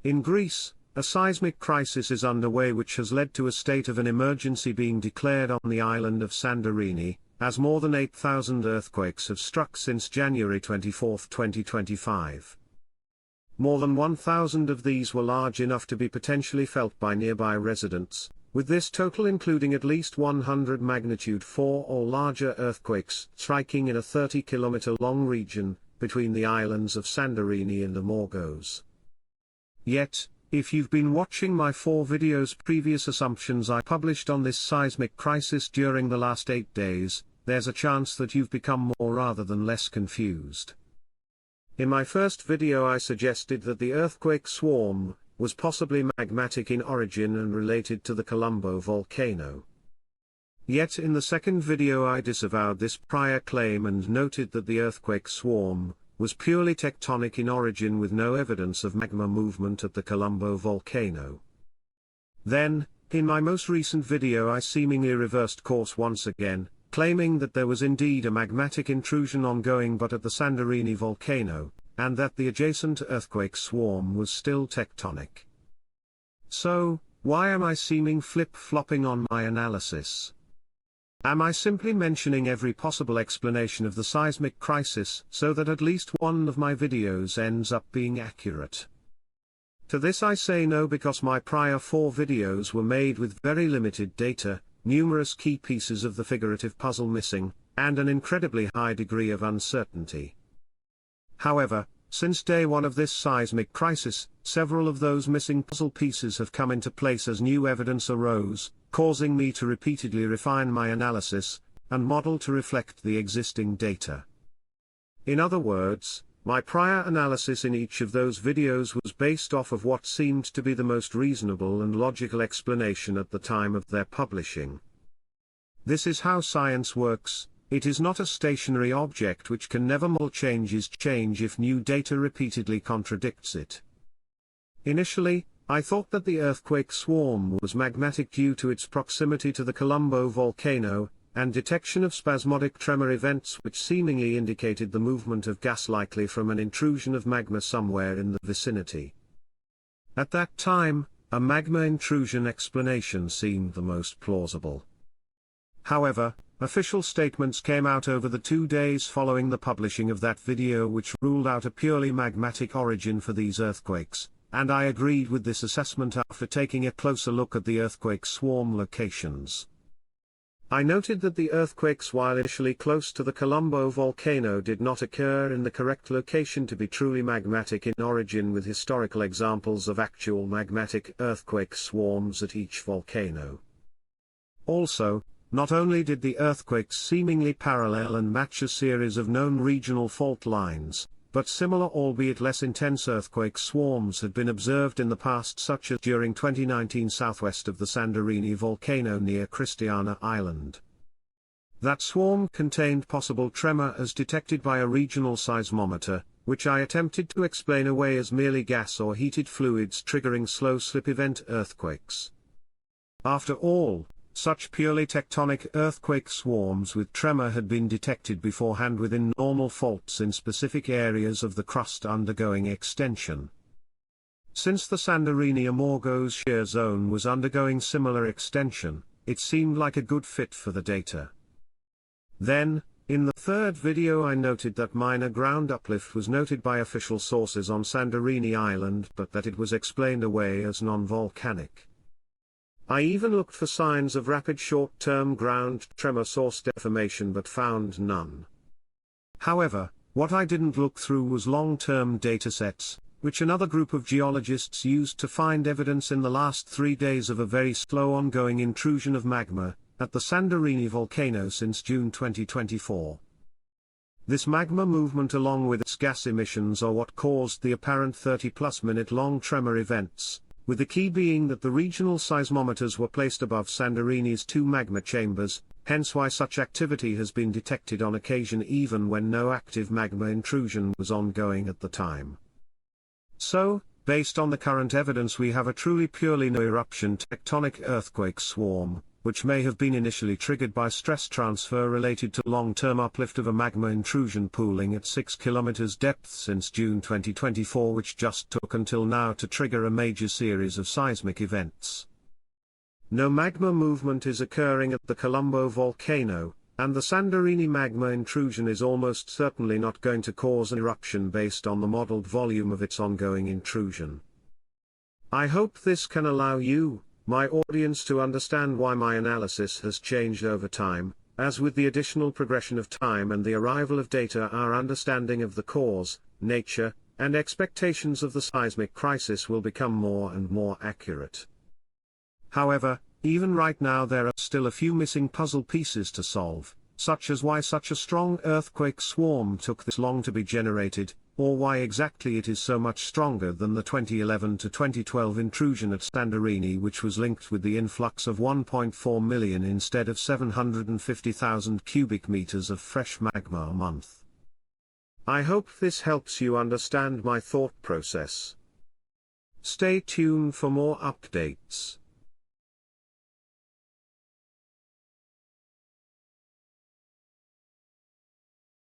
In Greece, a seismic crisis is underway which has led to a state of an emergency being declared on the island of Santorini, as more than 8,000 earthquakes have struck since January 24, 2025. More than 1,000 of these were large enough to be potentially felt by nearby residents, with this total including at least 100 magnitude 4 or larger earthquakes striking in a 30-kilometer-long region between the islands of Santorini and Amorgos. Yet, if you've been watching my 4 videos previous assumptions I published on this seismic crisis during the last 8 days, there's a chance that you've become more rather than less confused. In my first video I suggested that the earthquake swarm was possibly magmatic in origin and related to the Colombo volcano. Yet in the second video I disavowed this prior claim and noted that the earthquake swarm was purely tectonic in origin with no evidence of magma movement at the Colombo volcano. Then, in my most recent video I seemingly reversed course once again, claiming that there was indeed a magmatic intrusion ongoing but at the Santorini volcano, and that the adjacent earthquake swarm was still tectonic. So, why am I seeming flip-flopping on my analysis? Am I simply mentioning every possible explanation of the seismic crisis so that at least one of my videos ends up being accurate? To this I say no, because my prior 4 videos were made with very limited data, numerous key pieces of the figurative puzzle missing, and an incredibly high degree of uncertainty. However, since day 1 of this seismic crisis, several of those missing puzzle pieces have come into place as new evidence arose, causing me to repeatedly refine my analysis and model to reflect the existing data. In other words, my prior analysis in each of those videos was based off of what seemed to be the most reasonable and logical explanation at the time of their publishing. This is how science works. It is not a stationary object which can never change if new data repeatedly contradicts it. Initially, I thought that the earthquake swarm was magmatic due to its proximity to the Colombo volcano, and detection of spasmodic tremor events which seemingly indicated the movement of gas likely from an intrusion of magma somewhere in the vicinity. At that time, a magma intrusion explanation seemed the most plausible. However, official statements came out over the 2 days following the publishing of that video which ruled out a purely magmatic origin for these earthquakes, and I agreed with this assessment after taking a closer look at the earthquake swarm locations. I noted that the earthquakes, while initially close to the Colombo volcano, did not occur in the correct location to be truly magmatic in origin, with historical examples of actual magmatic earthquake swarms at each volcano. Also, not only did the earthquakes seemingly parallel and match a series of known regional fault lines, but similar albeit less intense earthquake swarms had been observed in the past, such as during 2019 southwest of the Santorini volcano near Christiana Island. That swarm contained possible tremor as detected by a regional seismometer, which I attempted to explain away as merely gas or heated fluids triggering slow slip event earthquakes. After all, such purely tectonic earthquake swarms with tremor had been detected beforehand within normal faults in specific areas of the crust undergoing extension. Since the Santorini-Amorgos shear zone was undergoing similar extension, it seemed like a good fit for the data. Then, in the third video I noted that minor ground uplift was noted by official sources on Santorini Island, but that it was explained away as non-volcanic. I even looked for signs of rapid short-term ground tremor source deformation but found none. However, what I didn't look through was long-term datasets, which another group of geologists used to find evidence in the last 3 days of a very slow ongoing intrusion of magma at the Santorini volcano since June 2024. This magma movement along with its gas emissions are what caused the apparent 30-plus minute long tremor events, with the key being that the regional seismometers were placed above Santorini's 2 magma chambers, hence why such activity has been detected on occasion even when no active magma intrusion was ongoing at the time. So, based on the current evidence, we have a truly purely no eruption tectonic earthquake swarm, which may have been initially triggered by stress transfer related to long-term uplift of a magma intrusion pooling at 6 km depth since June 2024, which just took until now to trigger a major series of seismic events. No magma movement is occurring at the Colombo volcano, and the Santorini magma intrusion is almost certainly not going to cause an eruption based on the modeled volume of its ongoing intrusion. I hope this can allow you, my audience, to understand why my analysis has changed over time. As with the additional progression of time and the arrival of data, our understanding of the cause, nature, and expectations of the seismic crisis will become more and more accurate. However, even right now there are still a few missing puzzle pieces to solve, such as why such a strong earthquake swarm took this long to be generated, or why exactly it is so much stronger than the 2011 to 2012 intrusion at Santorini, which was linked with the influx of 1.4 million instead of 750,000 cubic meters of fresh magma a month. I hope this helps you understand my thought process. Stay tuned for more updates.